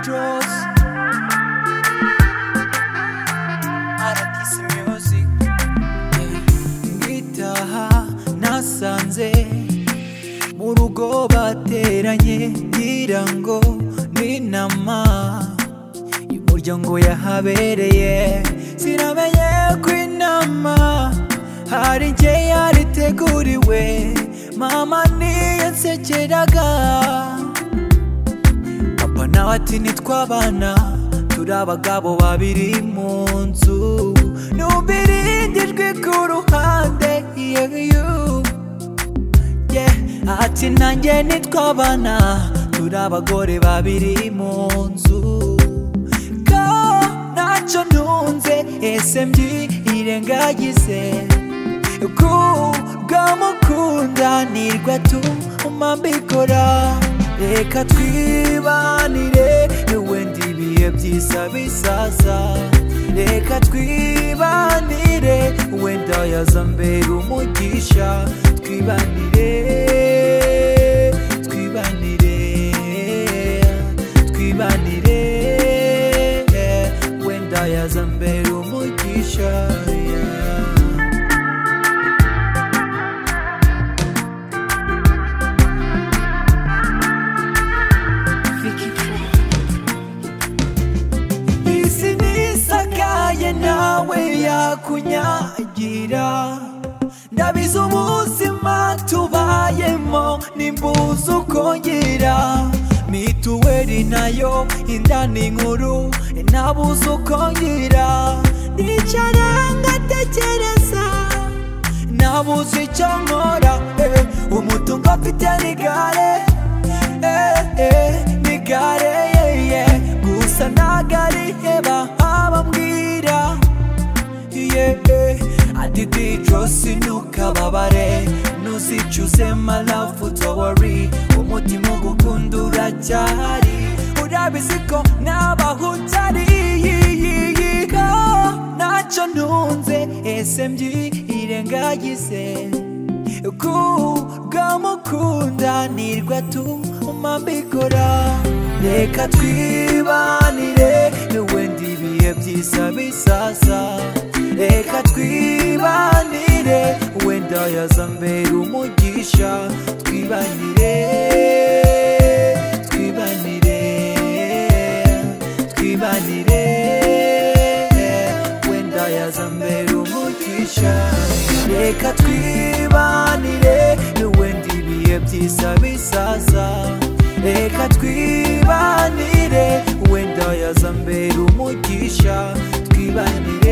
Dross RTC Music ngitaha nasanze mu rugo bateranye ngira ngo n'inama y'umuryango yahabereye sinamenye ko inama hari njye yariteguriwe mama niyansekeraga papa nawe ati nitwabana turi abagabo babiri mu nzu numva irindi jwi ku ruhande ati nanjye nitwabana turi abagore babiri mu nzu ko ntacyo ntunze ese mbyirengagize kubw'amukundanirwa tuma mbikora reka twibanire wenda ibihe byiza bisaza reka twibanire wenda yazambera umugisha twibanire twibanire wenda yazambera umugisha isi nisakaye nawe yakunyagira ndabizi ubuzima tubayemo nimbuza ukongera mituweli nayo indani nkuru nabuze ukongera nicara ngatekereza nabuze icyo nkora umutungo mfite nigare gusa nagariheba abambwira Aditi Dross ntukababare nuzicuze my love don't worry umutima ugukunda uracyari urabizi ko nabaho utari ko ntacyo ntunze ese mbyirengagize kubw'amukundanirwa tuma mbikora reka twibanire wenda ibihe byiza bisaza reka twibanire wenda yazambera umugisha twibanire wenda yazambera umugisha reka twibanire wenda ibihe byiza bisaza reka twibanire wenda yazambera umugisha twibanire